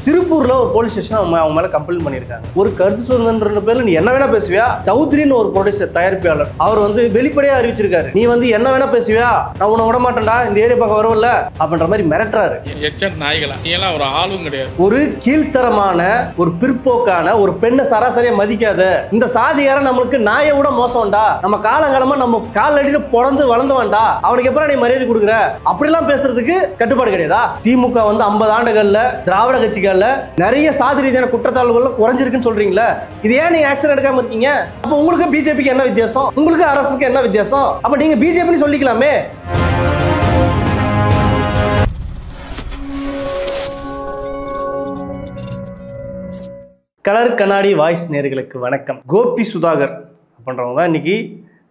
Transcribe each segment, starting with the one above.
திருப்பூர்ல ஒரு police station அவங்க மேல கம்ப்ளைண்ட் பண்ணியிருக்காங்க. ஒரு கருத்து சுதந்திரன்ற பேர்ல நீ என்ன வேணா பேசுவியா? சௌத்ரின்னு ஒரு ப்ரொடியூசர் தயாரிப்பாளர் அவர் வந்து வெளிப்படையா அறிவிச்சிருக்காரு, நீ வந்து என்ன வேணா பேசுவியா, நான் உன்னை விட மாட்டேன்டா, இந்த ஏரியா பக்கம் வரவில்ல அப்படின்ற மாதிரி மிரட்டுறாரு. நாய்களா நீ எல்லாம் ஒரு ஆளும் கிடையாது. ஒரு கீழ்த்தரமான ஒரு பிற்போக்கான ஒரு பெண்ணை சராசரியா மதிக்காத இந்த சாதிகாரன் நம்மளுக்கு நாயை விட மோசம்டா, நம்ம காலங்காலமா நம்ம கால் அடியில பிறந்து வளர்ந்தவன்டா, அவனுக்கு எப்பறம் நீ மரியாதை கொடுக்குற அப்படிலாம் பேசுறதுக்கு கட்டுப்பாடு கிடையாதா? திமுக வந்து 50 ஆண்டுகள்ல திராவிட கட்சிகள்ல நிறைய சாதி ரீதியான குற்றச்சாட்டுகள் குறைஞ்சிருக்குன்னு சொல்றீங்களா? இது ஏன் நீங்க ஆக்சன் எடுக்காம இருக்கீங்க? அப்ப உங்களுக்கு பிஜேபிக்கு என்ன வித்தியாசம்? உங்களுக்கு அரசுக்கு என்ன வித்தியாசம்? அப்ப நீங்க பிஜேபின்னு சொல்லிக்கலாமே. கலர் கண்ணாடி வாய்ஸ் நேயர்களுக்கு வணக்கம். கோபி சுதாகர் அப்படின்றவங்க தான் இன்னைக்கு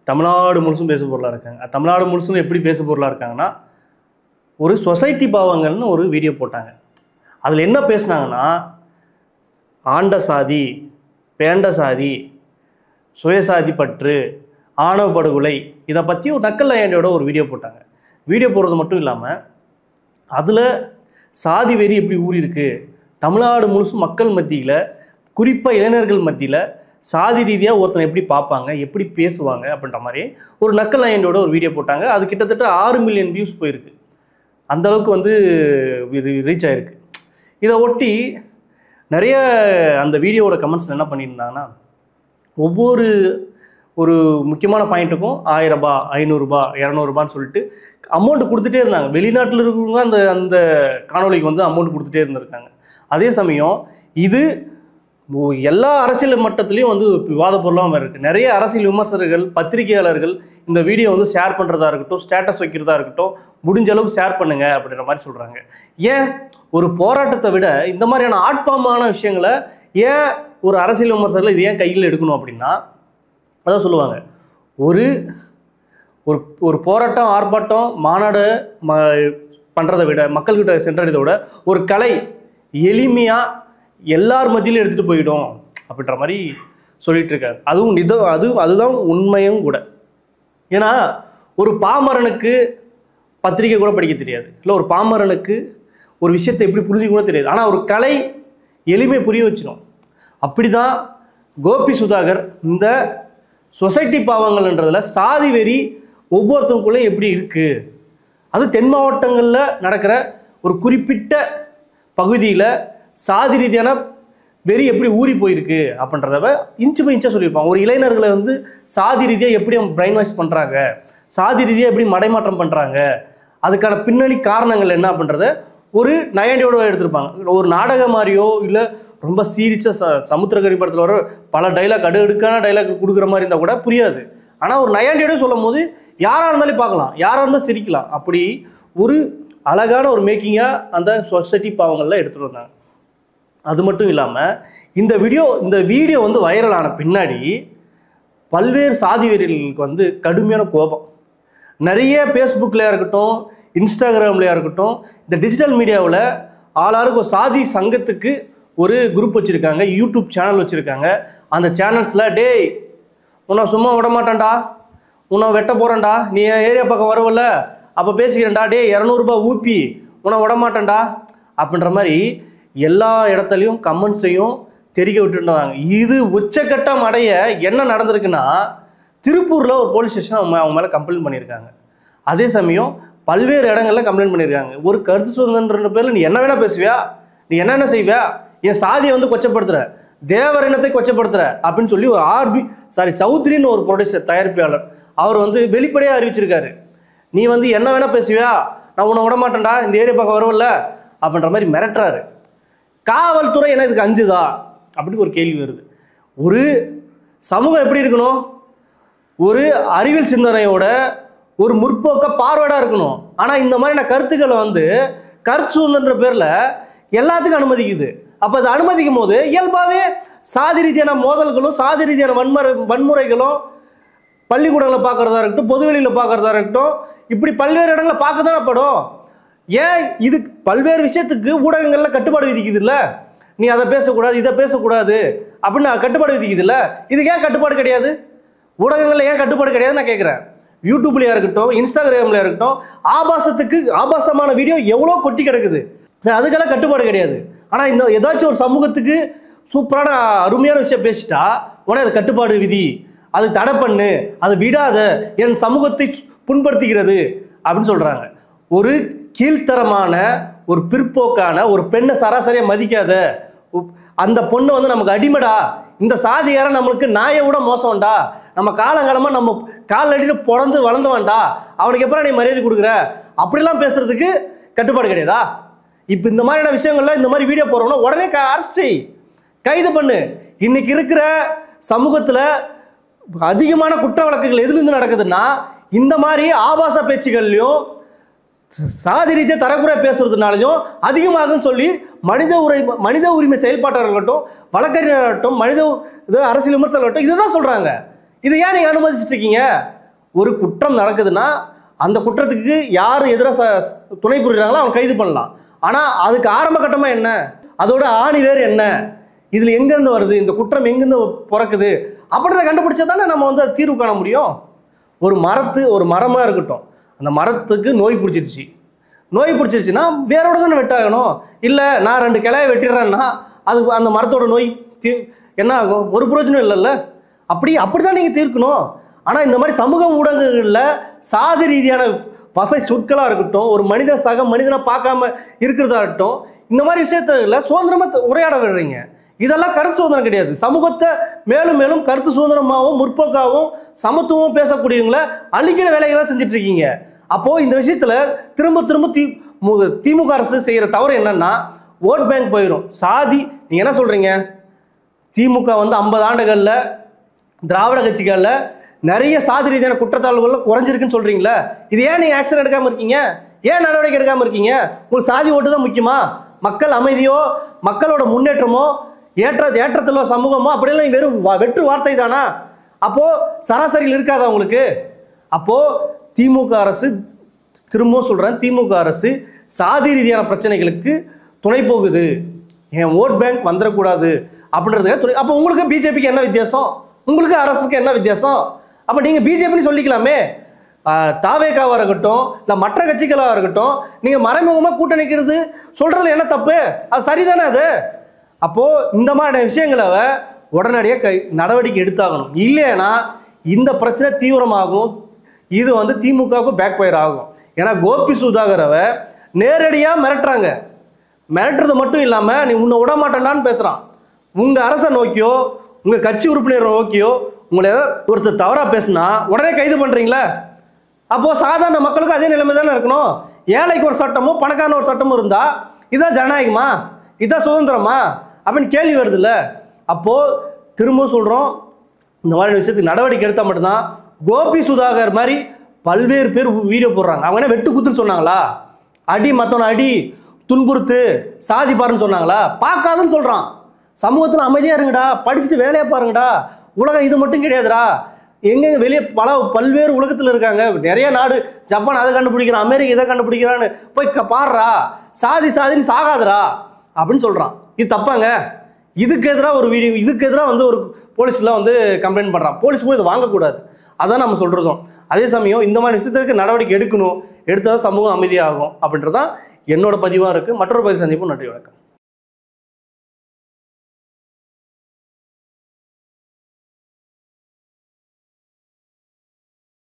தமிழ்நாடு முழுசும் பேசு பொருளாக இருக்காங்க. தமிழ்நாடு முழுசும் எப்படி பேசு பொருளாக இருக்காங்கன்னா, ஒரு சொசைட்டி பாவங்கள்னு ஒரு வீடியோ போட்டாங்க. அதில் என்ன பேசுனாங்கன்னா, ஆண்ட சாதி, பேண்ட சாதி, சுயசாதி பற்று, ஆணவ படுகொலை, இதை பற்றி ஒரு நக்கல் நையாண்டியோட ஒரு வீடியோ போட்டாங்க. வீடியோ போடுறது மட்டும் இல்லாமல் அதில் சாதி வெறி எப்படி ஊறி இருக்கு, தமிழ்நாடு முழுசும் மக்கள் மத்தியில், குறிப்பாக இளைஞர்கள் மத்தியில் சாதி ரீதியாக ஒருத்தனை எப்படி பார்ப்பாங்க, எப்படி பேசுவாங்க அப்படின்ற மாதிரி ஒரு நக்கல் நையாண்டியோட ஒரு வீடியோ போட்டாங்க. அது கிட்டத்தட்ட 6 மில்லியன் வியூஸ் போயிருக்கு. அந்தளவுக்கு வந்து ரீச் ஆகிருக்கு. இதை ஒட்டி நிறைய அந்த வீடியோவோட கமெண்ட்ஸில் என்ன பண்ணியிருந்தாங்கன்னா, ஒவ்வொரு ஒரு முக்கியமான பாயிண்ட்டுக்கும் 1000 ரூபாய், 500 ரூபாய், 200 ரூபான்னு சொல்லிட்டு அமௌண்ட் கொடுத்துட்டே இருந்தாங்க. வெளிநாட்டில் இருக்கிறவங்க அந்த அந்த காணொலிக்கு வந்து அமௌண்ட் கொடுத்துட்டே இருந்திருக்காங்க. அதே சமயம் இது எல்லா அரசியல் மட்டத்திலையும் வந்து விவாத பொருளாகவும் இருக்குது. நிறைய அரசியல் விமர்சகர்கள், பத்திரிகையாளர்கள் இந்த வீடியோ வந்து ஷேர் பண்ணுறதா இருக்கட்டும், ஸ்டேட்டஸ் வைக்கிறதா இருக்கட்டும், முடிஞ்ச அளவுக்கு ஷேர் பண்ணுங்க அப்படின்ற மாதிரி சொல்கிறாங்க. ஏன் ஒரு போராட்டத்தை விட இந்த மாதிரியான ஆட்பாமான விஷயங்களை ஏன் ஒரு அரசியல் விமர்சகர்கள் இது ஏன் கையில் எடுக்கணும் அப்படின்னா, அதான் சொல்லுவாங்க, ஒரு ஒரு போராட்டம், ஆர்ப்பாட்டம், மாநாடு பண்ணுறதை விட, மக்கள்கிட்ட சென்றடைறதை விட ஒரு கலை எளிமையாக எல்லார் மத்தியிலும் எடுத்துகிட்டு போயிடும் அப்படின்ற மாதிரி சொல்லிட்டு இருக்காரு. அதுதான் உண்மையும் கூட. ஏன்னா ஒரு பாமரனுக்கு பத்திரிகை கூட படிக்க தெரியாது, இல்லை ஒரு பாமரனுக்கு ஒரு விஷயத்தை எப்படி புரிஞ்சு கூட தெரியாது. ஆனால் ஒரு கலை எளிமை புரிய வச்சிடும். அப்படி தான் கோபி சுதாகர் இந்த சொசைட்டி பாவங்கள்ன்றதில் சாதி வெறி ஒவ்வொருத்தவங்களுக்குள்ளேயும் எப்படி இருக்குது, அது தென் மாவட்டங்களில் நடக்கிற ஒரு குறிப்பிட்ட பகுதியில் சாதி ரீதியான வெறி எப்படி ஊறி போயிருக்கு அப்படின்றத இன்ச்சு பை இன்ச்சாக சொல்லியிருப்பாங்க. ஒரு இளைஞர்களை வந்து சாதி ரீதியாக எப்படி அவங்க பிரைன் வாஷ் பண்ணுறாங்க, சாதி ரீதியாக எப்படி மடைமாற்றம் பண்ணுறாங்க, அதுக்கான பின்னணி காரணங்கள் என்ன அப்படின்றத ஒரு நையாண்டியோட எடுத்திருப்பாங்க. ஒரு நாடகம் மாதிரியோ இல்லை ரொம்ப சீரிச்ச சமுத்திரக்கனி படத்தில் வர பல டைலாக் அடுக்கான டைலாக் கொடுக்குற மாதிரி இருந்தால் கூட புரியாது. ஆனால் ஒரு நையாண்டியோட சொல்லும் போது யாராக இருந்தாலும் பார்க்கலாம், யாராக இருந்தாலும் சிரிக்கலாம். அப்படி ஒரு அழகான ஒரு மேக்கிங்காக அந்த சொசைட்டி பாவங்களில் எடுத்துகிட்டு வந்தாங்க. அது மட்டும் இல்லாமல் இந்த வீடியோ வந்து வைரலான பின்னாடி பல்வேறு சாதி வெறிகளுக்கு வந்து கடுமையான கோபம். நிறைய ஃபேஸ்புக்லையாக இருக்கட்டும், இன்ஸ்டாகிராம்லையாக இருக்கட்டும், இந்த டிஜிட்டல் மீடியாவில் ஆளாருக்கு ஒரு சாதி சங்கத்துக்கு ஒரு குரூப் வச்சுருக்காங்க, யூடியூப் சேனல் வச்சுருக்காங்க. அந்த சேனல்ஸில் டேய் உன்னை சும்மா விட மாட்டேன்டா, உன்னை வெட்ட போகிறேன்டா, நீ ஏரியா பக்கம் வரவில்ல அப்போ பேசிக்கிறேன்டா, டே 200 ரூபாய் ஊப்பி உன்னை விட மாட்டேன்டா அப்படின்ற மாதிரி எல்லா இடத்துலையும் கமெண்ட்ஸையும் தெரிவிக்க விட்டுருந்தாங்க. இது உச்சக்கட்டம் அடைய என்ன நடந்திருக்குன்னா, திருப்பூரில் ஒரு போலீஸ் ஸ்டேஷன் அவங்க மேலே கம்ப்ளைண்ட் பண்ணியிருக்காங்க. அதே சமயம் பல்வேறு இடங்கள்ல கம்ப்ளைண்ட் பண்ணியிருக்காங்க. ஒரு கருத்து சுதந்திரன்ற பேரில் நீ என்ன வேணா பேசுவியா, நீ என்ன செய்வியா, என் சாதியை வந்து கொச்சப்படுத்துற, தேவர் இனத்தை கொச்சப்படுத்துற அப்படின்னு சொல்லி ஒரு சௌத்ரின்னு ஒரு ப்ரொடியூசர் தயாரிப்பாளர் அவர் வந்து வெளிப்படையாக அறிவிச்சிருக்காரு, நீ வந்து என்ன வேணா பேசுவியா, நான் உன்னை விட மாட்டேன்டா, இந்த ஏரியா பக்கம் வரவில்ல அப்படின்ற மாதிரி மிரட்டுறாரு. காவல்துறை என்ன இதுக்கு அஞ்சுதா அப்படின்னு ஒரு கேள்வி வருது. ஒரு சமூகம் எப்படி இருக்கணும், ஒரு அறிவியல் சிந்தனையோட ஒரு முற்போக்க பார்வையாக இருக்கணும். ஆனால் இந்த மாதிரியான கருத்துக்களை வந்து கருத்து சுதந்திரன்ற பேரில் எல்லாத்துக்கும் அனுமதிக்குது. அப்போ அதை அனுமதிக்கும் போது இயல்பாகவே சாதி ரீதியான மோதல்களும் சாதி ரீதியான வன்முறைகளும் பள்ளிக்கூடங்களை பார்க்குறதா இருக்கட்டும், பொதுவெளியில் பார்க்குறதா இருக்கட்டும், இப்படி பல்வேறு இடங்களை பார்க்க தானே படும். ஏன் இது பல்வேறு விஷயத்துக்கு ஊடகங்களில் கட்டுப்பாடு விதிக்குது இல்லை, நீ அதை பேசக்கூடாது, இதை பேசக்கூடாது அப்படின்னு கட்டுப்பாடு விதிக்குது இல்லை, இதுக்கு ஏன் கட்டுப்பாடு கிடையாது? ஊடகங்களில் ஏன் கட்டுப்பாடு கிடையாது நான் கேட்குறேன். யூடியூப்லையா இருக்கட்டும், இன்ஸ்டாகிராம்லையா இருக்கட்டும், ஆபாசமான வீடியோ எவ்வளோ கொட்டி கிடக்குது சார், அதுக்கெல்லாம் கட்டுப்பாடு கிடையாது. ஆனால் இந்த ஏதாச்சும் ஒரு சமூகத்துக்கு சூப்பரான அருமையான விஷயம் பேசிட்டா உடனே அது கட்டுப்பாடு விதி, அது தடை பண்ணு, அது விடாத, என் சமூகத்தை புண்படுத்துகிறது அப்படின்னு சொல்கிறாங்க. ஒரு கீழ்த்தரமான, ஒரு பிற்போக்கான, ஒரு பெண்ணை சராசரியாக மதிக்காத அந்த பொண்ணு வந்து நமக்கு அடிமடா, இந்த சாதியாரம் நம்மளுக்கு நாயை விட மோசம்டா, நம்ம காலங்காலமாக நம்ம கால் அடியில் பிறந்து வளர்ந்தவன்டா, அவனுக்கு எப்பறம் நீ மரியாதை கொடுக்குற அப்படிலாம் பேசுறதுக்கு கட்டுப்பாடு கிடையாதா? இப்போ இந்த மாதிரியான விஷயங்கள்ல இந்த மாதிரி வீடியோ போடுறோம்னா உடனே அரெஸ்ட் கைது பண்ணு. இன்னைக்கு இருக்கிற சமூகத்தில் அதிகமான குற்ற வழக்குகள் எதுலேருந்து நடக்குதுன்னா இந்த மாதிரி ஆபாச பேச்சுகள்லையும் சாதி ரீதியாக தரக்குறை பேசுறதுனாலையும் அதிகமாகுன்னு சொல்லி மனித உரிமை செயல்பாட்டாளர்களாகட்டும், வழக்கறிஞராகட்டும், அரசியல் விமர்சகர்களாகட்டும் இதுதான் சொல்கிறாங்க. இதை ஏன் நீங்கள் அனுமதிச்சுட்டு இருக்கீங்க? ஒரு குற்றம் நடக்குதுன்னா அந்த குற்றத்துக்கு யார் எதிராக துணை புரிகிறாங்களோ அவங்க கைது பண்ணலாம். ஆனால் அதுக்கு ஆரம்ப கட்டமாக என்ன, அதோட ஆணி வேறு என்ன, இதில் எங்கேருந்து வருது, இந்த குற்றம் எங்கேருந்து பிறக்குது அப்படின்றத கண்டுபிடிச்சா தானே நம்ம வந்து அது தீர்வு காண முடியும். ஒரு மரமாக இருக்கட்டும், அந்த மரத்துக்கு நோய் பிடிச்சிருச்சுன்னா வேரோட தானே வெட்டாகணும். இல்லை நான் 2 கிளையை வெட்டிடுறேன்னா அது அந்த மரத்தோட நோய் என்ன ஆகும்? ஒரு பிரயோஜனம் இல்லைல்ல. அப்படி தான் நீங்கள் தீர்க்கணும். ஆனால் இந்த மாதிரி சமூக ஊடகங்களில் சாதி ரீதியான வசை சொற்களாக இருக்கட்டும், ஒரு மனிதன் சக மனிதனை பார்க்காம இருக்கிறதா இருக்கட்டும், இந்த மாதிரி விஷயத்துல சுதந்திரமாக உரையாட விடுறீங்க. இதெல்லாம் கருத்து சுதந்திரம் கிடையாது. சமூகத்தை மேலும் மேலும் கருத்து சுதந்திரமாகவும் முற்போக்காகவும் சமத்துவமும் பேசக்கூடியவங்களை அழிக்கிற வேலைகளை செஞ்சுட்டு இருக்கீங்க. அப்போது இந்த விஷயத்தில் திரும்ப திமுக அரசு செய்கிற தவறு என்னன்னா ஓட் பேங்க் போயிடும். சாதி நீங்கள் என்ன சொல்கிறீங்க? திமுக வந்து 50 ஆண்டுகளில் திராவிட கட்சிகளில் நிறைய சாதி ரீதியான குற்றத்தாழ்வுகள் குறைஞ்சிருக்குன்னு சொல்கிறீங்களே, இது ஏன் நீங்கள் ஆக்ஷன் எடுக்காமல் இருக்கீங்க? ஏன் நடவடிக்கை எடுக்காமல் இருக்கீங்க? உங்களுக்கு சாதி ஓட்டு தான் முக்கியமா? மக்கள் அமைதியோ, மக்களோட முன்னேற்றமோ, ஏற்றத்திலோ சமூகமோ அப்படியெல்லாம் வெறும் வெற்று வார்த்தை தானா? அப்போது சராசரியில் இருக்காதா உங்களுக்கு? அப்போது திமுக அரசு, திரும்பவும் சொல்கிறேன், திமுக அரசு சாதி ரீதியான பிரச்சனைகளுக்கு துணை போகுது. என் ஓட் பேங்க் வந்துடக்கூடாது அப்படின்றதுக்கு. அப்போ உங்களுக்கு பிஜேபிக்கு என்ன வித்தியாசம்? உங்களுக்கு அரசுக்கு என்ன வித்தியாசம்? அப்போ நீங்கள் பிஜேபின்னு சொல்லிக்கலாமே. தாவேகாவாக இருக்கட்டும், இல்லை மற்ற கட்சிகளாக இருக்கட்டும், நீங்கள் மறைமுகமாக கூட்டணிக்கிறது சொல்கிறதுல என்ன தப்பு? அது சரிதானே அது? அப்போது இந்த மாதிரி விஷயங்களை உடனடியாக நடவடிக்கை எடுத்தாகணும். இல்லைன்னா இந்த பிரச்சனை தீவிரமாகும். இது வந்து திமுகவுக்கு பேக் ஃபயர் ஆகும். ஏன்னா கோபி சுதாகரவை நேரடியாக மிரட்டுறாங்க. மிரட்டுறது மட்டும் இல்லாமல் நீ உன்னை விட மாட்டேன்னான்னு பேசுகிறான். உங்கள் அரசை நோக்கியோ, உங்கள் கட்சி உறுப்பினரை நோக்கியோ உங்களை ஏதாவது ஒருத்தர் தவறாக பேசுனா உடனே கைது பண்ணுறீங்களா? அப்போது சாதாரண மக்களுக்கும் அதே நிலைமை தானே இருக்கணும். ஏழைக்கு ஒரு சட்டமும் பணக்காரன ஒரு சட்டமும் இருந்தால் இதுதான் ஜனநாயகமா? இதுதான் சுதந்திரமா அப்படின்னு கேள்வி வருதுல்ல. அப்போது திரும்பவும் சொல்கிறோம், இந்த மாதிரி விஷயத்துக்கு நடவடிக்கை எடுத்தால் மட்டும்தான். கோபி சுதாகர் மாதிரி பல்வேறு பேர் வீடியோ போடுறாங்க. அவங்க என்ன வெட்டு குத்துன்னு சொன்னாங்களா? அடி மற்றவனை அடி, துன்புறுத்து, சாதி பாருன்னு சொன்னாங்களா? பார்க்காதுன்னு சொல்கிறான். சமூகத்தில் அமைதியாக இருங்கடா, படிச்சுட்டு வேலையை பாருங்கடா. உலகம் இது மட்டும் கிடையாதுடா, எங்கெங்க வெளியே பல்வேறு உலகத்தில் இருக்காங்க. நிறைய நாடு, ஜப்பான் அதை கண்டுபிடிக்கிறான், அமெரிக்கா இதை கண்டுபிடிக்கிறான்னு போய் பாடுறா. சாதின்னு சாகாதுரா அப்படின்னு சொல்கிறான். இது தப்பாங்க. இதுக்கு எதிராக ஒரு வீடியோ, இதுக்கு எதிராக வந்து ஒரு போலீஸ்லாம் வந்து கம்ப்ளைண்ட் பண்ணுறான். போலீஸ் கூட இதை வாங்கக்கூடாது, அதான் நம்ம சொல்கிறோம். அதே சமயம் இந்த மாதிரி விஷயத்துக்கு நடவடிக்கை எடுக்கணும். எடுத்தால் சமூகம் அமைதியாகும் அப்படின்றதான் என்னோட பதிவாக இருக்குது. மற்றொரு பதிவு சந்திப்போம். நன்றி, வணக்கம்.